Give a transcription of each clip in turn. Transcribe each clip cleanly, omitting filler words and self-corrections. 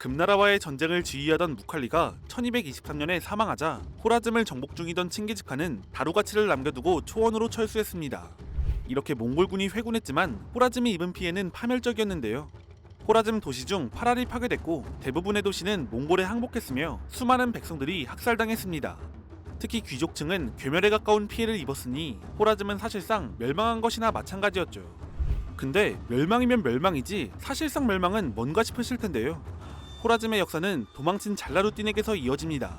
금나라와의 전쟁을 지휘하던 무칼리가 1223년에 사망하자 호라즘을 정복 중이던 칭기즈칸은 다루가치를 남겨두고 초원으로 철수했습니다. 이렇게 몽골군이 회군했지만 호라즘이 입은 피해는 파멸적이었는데요. 호라즘 도시 중 8알이 파괴됐고 대부분의 도시는 몽골에 항복했으며 수많은 백성들이 학살당했습니다. 특히 귀족층은 괴멸에 가까운 피해를 입었으니 호라즘은 사실상 멸망한 것이나 마찬가지였죠. 근데 멸망이면 멸망이지 사실상 멸망은 뭔가 싶으실 텐데요. 호라즘의 역사는 도망친 잘라루딘에게서 이어집니다.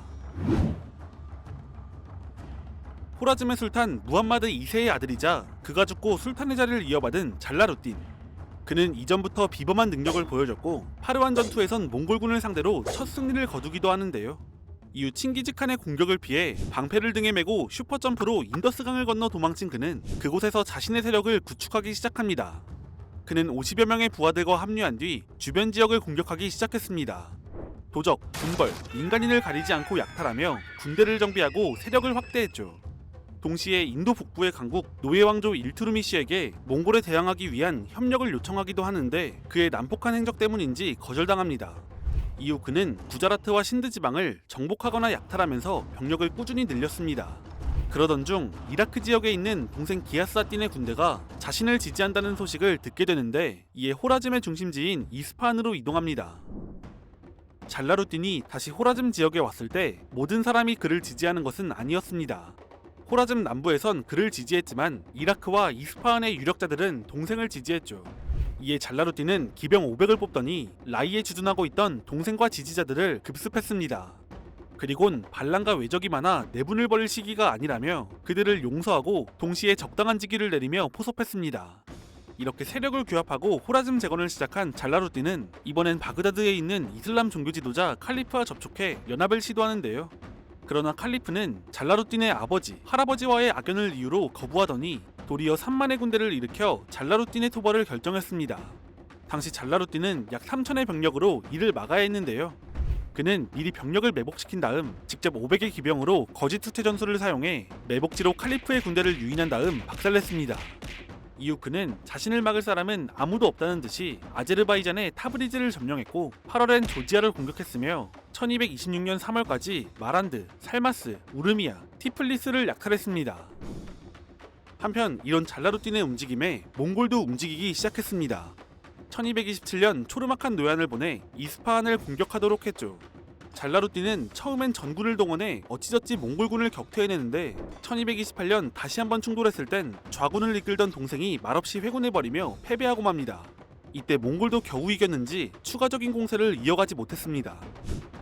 호라즘의 술탄 무함마드 2세의 아들이자 그가 죽고 술탄의 자리를 이어받은 잘라루딘. 그는 이전부터 비범한 능력을 보여줬고 파르완 전투에선 몽골군을 상대로 첫 승리를 거두기도 하는데요. 이후 칭기즈칸의 공격을 피해 방패를 등에 메고 슈퍼점프로 인더스강을 건너 도망친 그는 그곳에서 자신의 세력을 구축하기 시작합니다. 그는 50여 명의 부하들과 합류한 뒤 주변 지역을 공격하기 시작했습니다. 도적, 군벌, 민간인을 가리지 않고 약탈하며 군대를 정비하고 세력을 확대했죠. 동시에 인도 북부의 강국 노예 왕조 일투르미 씨에게 몽골에 대항하기 위한 협력을 요청하기도 하는데 그의 난폭한 행적 때문인지 거절당합니다. 이후 그는 구자라트와 신드 지방을 정복하거나 약탈하면서 병력을 꾸준히 늘렸습니다. 그러던 중 이라크 지역에 있는 동생 기아스아딘의 군대가 자신을 지지한다는 소식을 듣게 되는데 이에 호라즘의 중심지인 이스파한으로 이동합니다. 잘라루딘이 다시 호라즘 지역에 왔을 때 모든 사람이 그를 지지하는 것은 아니었습니다. 호라즘 남부에선 그를 지지했지만 이라크와 이스파한의 유력자들은 동생을 지지했죠. 이에 잘라루딘은 기병 500을 뽑더니 라이에 주둔하고 있던 동생과 지지자들을 급습했습니다. 그리곤 반란과 외적이 많아 내분을 벌일 시기가 아니라며 그들을 용서하고 동시에 적당한 직위를 내리며 포섭했습니다. 이렇게 세력을 규합하고 호라즘 재건을 시작한 잘라루딘은 이번엔 바그다드에 있는 이슬람 종교 지도자 칼리프와 접촉해 연합을 시도하는데요. 그러나 칼리프는 잘라루딘의 아버지, 할아버지와의 악연을 이유로 거부하더니 도리어 3만의 군대를 일으켜 잘라루딘의 토벌을 결정했습니다. 당시 잘라루딘은 약 3천의 병력으로 이를 막아야 했는데요. 그는 미리 병력을 매복시킨 다음 직접 500의 기병으로 거짓 후퇴 전술을 사용해 매복지로 칼리프의 군대를 유인한 다음 박살냈습니다. 이후 그는 자신을 막을 사람은 아무도 없다는 듯이 아제르바이잔의 타브리즈를 점령했고 8월엔 조지아를 공격했으며 1226년 3월까지 마란드, 살마스, 우르미아, 티플리스를 약탈했습니다. 한편 이런 잘라루딘의 움직임에 몽골도 움직이기 시작했습니다. 1227년 초르마칸 노얀을 보내 이스파한을 공격하도록 했죠. 잘라루딘은 처음엔 전군을 동원해 어찌저찌 몽골군을 격퇴해내는데 1228년 다시 한번 충돌했을 땐 좌군을 이끌던 동생이 말없이 회군해버리며 패배하고 맙니다. 이때 몽골도 겨우 이겼는지 추가적인 공세를 이어가지 못했습니다.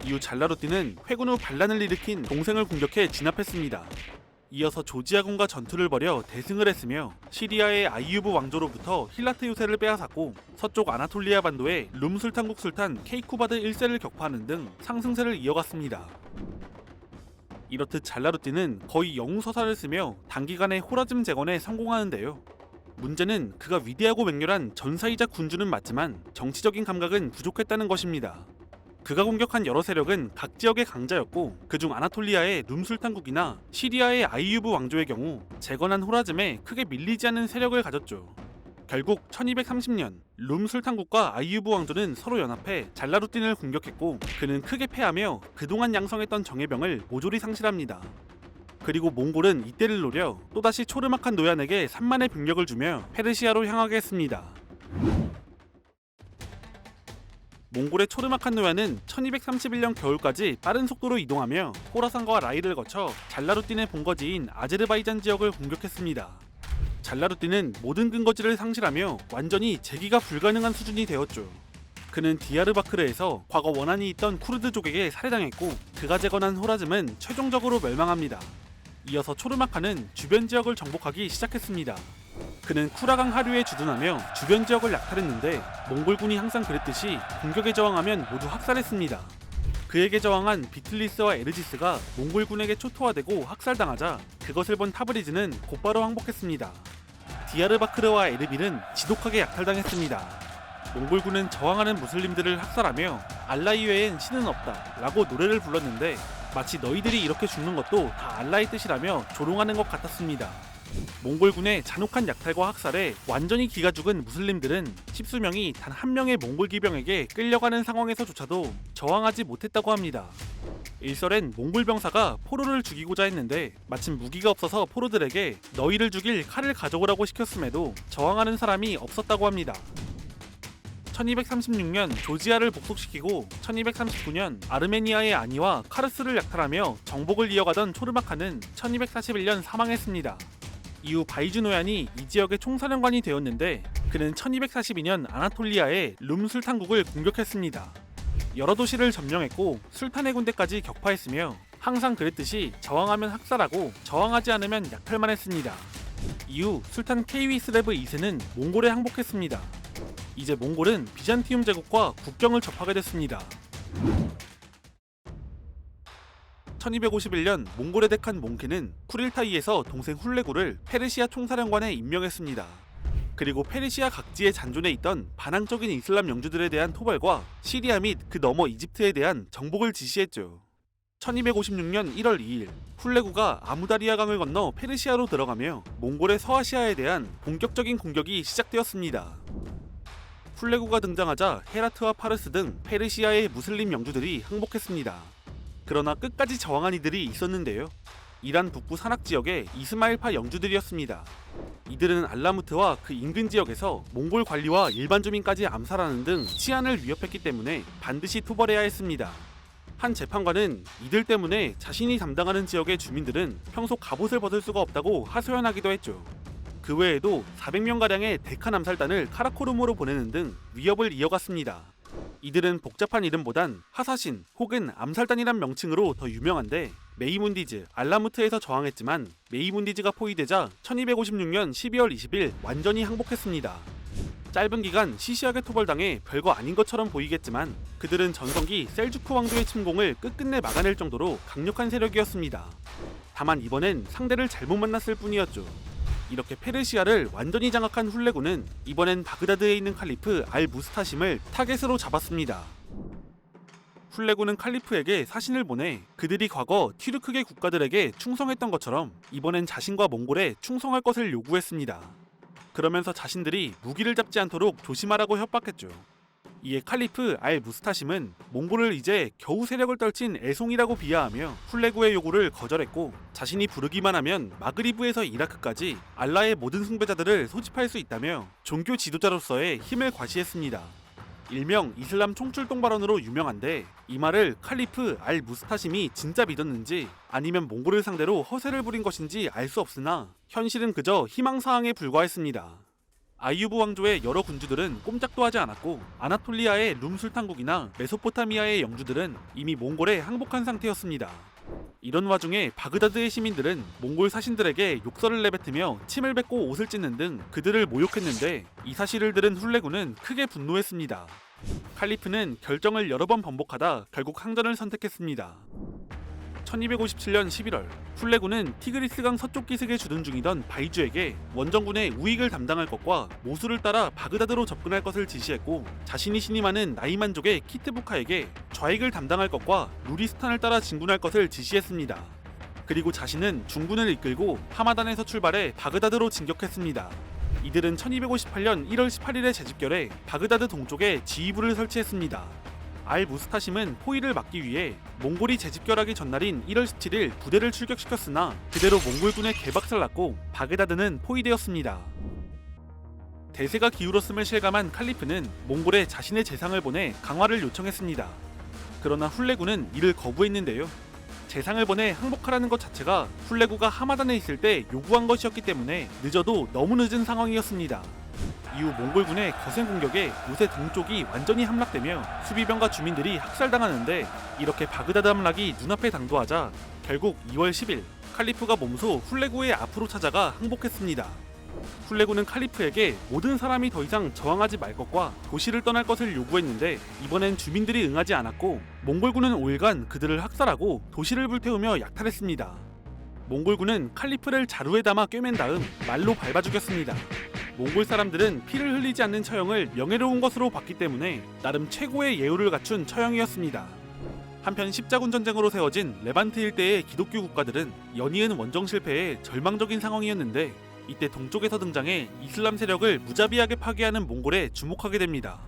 이후 잘라루딘은 회군 후 반란을 일으킨 동생을 공격해 진압했습니다. 이어서 조지아군과 전투를 벌여 대승을 했으며 시리아의 아이유브 왕조로부터 힐라트 요새를 빼앗았고 서쪽 아나톨리아 반도의 룸 술탄국 술탄 케이쿠바드 1세를 격파하는 등 상승세를 이어갔습니다. 이렇듯 잘라루딘은 거의 영웅서사를 쓰며 단기간에 호라즘 재건에 성공하는데요. 문제는 그가 위대하고 맹렬한 전사이자 군주는 맞지만 정치적인 감각은 부족했다는 것입니다. 그가 공격한 여러 세력은 각 지역의 강자였고 그중 아나톨리아의 룸술탄국이나 시리아의 아이유브 왕조의 경우 재건한 호라즘에 크게 밀리지 않는 세력을 가졌죠. 결국 1230년 룸술탄국과 아이유브 왕조는 서로 연합해 잘라루딘을 공격했고 그는 크게 패하며 그동안 양성했던 정예병을 모조리 상실합니다. 그리고 몽골은 이때를 노려 또다시 초르마칸 노얀에게 3만의 병력을 주며 페르시아로 향하게 했습니다. 몽골의 초르마칸 노얀은 1231년 겨울까지 빠른 속도로 이동하며 호라산과 라이를 거쳐 잘라루딘의 본거지인 아제르바이잔 지역을 공격했습니다. 잘라루딘은 모든 근거지를 상실하며 완전히 재기가 불가능한 수준이 되었죠. 그는 디야르바크르에서 과거 원한이 있던 쿠르드족에게 살해당했고 그가 재건한 호라즘은 최종적으로 멸망합니다. 이어서 초르마칸은 주변 지역을 정복하기 시작했습니다. 그는 쿠라강 하류에 주둔하며 주변 지역을 약탈했는데 몽골군이 항상 그랬듯이 공격에 저항하면 모두 학살했습니다. 그에게 저항한 비틀리스와 에르지스가 몽골군에게 초토화되고 학살당하자 그것을 본 타브리즈는 곧바로 항복했습니다. 디야르바크르와 에르빌은 지독하게 약탈당했습니다. 몽골군은 저항하는 무슬림들을 학살하며 알라 이외엔 신은 없다 라고 노래를 불렀는데 마치 너희들이 이렇게 죽는 것도 다 알라의 뜻이라며 조롱하는 것 같았습니다. 몽골군의 잔혹한 약탈과 학살에 완전히 기가 죽은 무슬림들은 십수명이 단 한 명의 몽골 기병에게 끌려가는 상황에서조차도 저항하지 못했다고 합니다. 일설엔 몽골 병사가 포로를 죽이고자 했는데 마침 무기가 없어서 포로들에게 너희를 죽일 칼을 가져오라고 시켰음에도 저항하는 사람이 없었다고 합니다. 1236년 조지아를 복속시키고 1239년 아르메니아의 아니와 카르스를 약탈하며 정복을 이어가던 초르마카는 1241년 사망했습니다. 이후 바이주 노얀이 이 지역의 총사령관이 되었는데 그는 1242년 아나톨리아의 룸 술탄국을 공격했습니다. 여러 도시를 점령했고 술탄의 군대까지 격파했으며 항상 그랬듯이 저항하면 학살하고 저항하지 않으면 약탈만 했습니다. 이후 술탄 케이위스레브 2세는 몽골에 항복했습니다. 이제 몽골은 비잔티움 제국과 국경을 접하게 됐습니다. 1251년 몽골의 데칸 몽케는 쿠릴타이에서 동생 훌레구를 페르시아 총사령관에 임명했습니다. 그리고 페르시아 각지에 잔존해 있던 반항적인 이슬람 영주들에 대한 토벌과 시리아 및 그 너머 이집트에 대한 정복을 지시했죠. 1256년 1월 2일 훌레구가 아무다리아 강을 건너 페르시아로 들어가며 몽골의 서아시아에 대한 본격적인 공격이 시작되었습니다. 훌레구가 등장하자 헤라트와 파르스 등 페르시아의 무슬림 영주들이 항복했습니다. 그러나 끝까지 저항한 이들이 있었는데요. 이란 북부 산악 지역의 이스마일파 영주들이었습니다. 이들은 알라무트와 그 인근 지역에서 몽골 관리와 일반 주민까지 암살하는 등 치안을 위협했기 때문에 반드시 토벌해야 했습니다. 한 재판관은 이들 때문에 자신이 담당하는 지역의 주민들은 평소 갑옷을 벗을 수가 없다고 하소연하기도 했죠. 그 외에도 400명가량의 데칸 암살단을 카라코룸으로 보내는 등 위협을 이어갔습니다. 이들은 복잡한 이름보단 하사신 혹은 암살단이란 명칭으로 더 유명한데 메이문디즈, 알라무트에서 저항했지만 메이문디즈가 포위되자 1256년 12월 20일 완전히 항복했습니다. 짧은 기간 시시하게 토벌당해 별거 아닌 것처럼 보이겠지만 그들은 전성기 셀주크 왕조의 침공을 끝끝내 막아낼 정도로 강력한 세력이었습니다. 다만 이번엔 상대를 잘못 만났을 뿐이었죠. 이렇게 페르시아를 완전히 장악한 훌레구는 이번엔 바그다드에 있는 칼리프 알 무스타심을 타겟으로 잡았습니다. 훌레구는 칼리프에게 사신을 보내 그들이 과거 튀르크계 국가들에게 충성했던 것처럼 이번엔 자신과 몽골에 충성할 것을 요구했습니다. 그러면서 자신들이 무기를 잡지 않도록 조심하라고 협박했죠. 이에 칼리프 알 무스타심은 몽골을 이제 겨우 세력을 떨친 애송이라고 비하하며 훌레구의 요구를 거절했고 자신이 부르기만 하면 마그리브에서 이라크까지 알라의 모든 숭배자들을 소집할 수 있다며 종교 지도자로서의 힘을 과시했습니다. 일명 이슬람 총출동 발언으로 유명한데 이 말을 칼리프 알 무스타심이 진짜 믿었는지 아니면 몽골을 상대로 허세를 부린 것인지 알 수 없으나 현실은 그저 희망사항에 불과했습니다. 아이유브 왕조의 여러 군주들은 꼼짝도 하지 않았고 아나톨리아의 룸술탄국이나 메소포타미아의 영주들은 이미 몽골에 항복한 상태였습니다. 이런 와중에 바그다드의 시민들은 몽골 사신들에게 욕설을 내뱉으며 침을 뱉고 옷을 찢는 등 그들을 모욕했는데 이 사실을 들은 훌레구는 크게 분노했습니다. 칼리프는 결정을 여러 번 번복하다 결국 항전을 선택했습니다. 1257년 11월 훌레구는 티그리스강 서쪽 기슭에 주둔 중이던 바이주에게 원정군의 우익을 담당할 것과 모수를 따라 바그다드로 접근할 것을 지시했고 자신이 신임하는 나이만족의 키트부카에게 좌익을 담당할 것과 루리스탄을 따라 진군할 것을 지시했습니다. 그리고 자신은 중군을 이끌고 하마단에서 출발해 바그다드로 진격했습니다. 이들은 1258년 1월 18일에 재집결해 바그다드 동쪽에 지휘부를 설치했습니다. 알 무스타심은 포위를 막기 위해 몽골이 재집결하기 전날인 1월 17일 부대를 출격시켰으나 그대로 몽골군에 개박살났고 바그다드는 포위되었습니다. 대세가 기울었음을 실감한 칼리프는 몽골에 자신의 재상을 보내 강화를 요청했습니다. 그러나 훌레구는 이를 거부했는데요. 재상을 보내 항복하라는 것 자체가 훌레구가 하마단에 있을 때 요구한 것이었기 때문에 늦어도 너무 늦은 상황이었습니다. 이후 몽골군의 거센 공격에 요새 동쪽이 완전히 함락되며 수비병과 주민들이 학살당하는데 이렇게 바그다드 함락이 눈앞에 당도하자 결국 2월 10일 칼리프가 몸소 훌레구의 앞으로 찾아가 항복했습니다. 훌레구는 칼리프에게 모든 사람이 더 이상 저항하지 말 것과 도시를 떠날 것을 요구했는데 이번엔 주민들이 응하지 않았고 몽골군은 5일간 그들을 학살하고 도시를 불태우며 약탈했습니다. 몽골군은 칼리프를 자루에 담아 꿰맨 다음 말로 밟아 죽였습니다. 몽골 사람들은 피를 흘리지 않는 처형을 명예로운 것으로 봤기 때문에 나름 최고의 예우를 갖춘 처형이었습니다. 한편 십자군 전쟁으로 세워진 레반트 일대의 기독교 국가들은 연이은 원정 실패에 절망적인 상황이었는데, 이때 동쪽에서 등장해 이슬람 세력을 무자비하게 파괴하는 몽골에 주목하게 됩니다.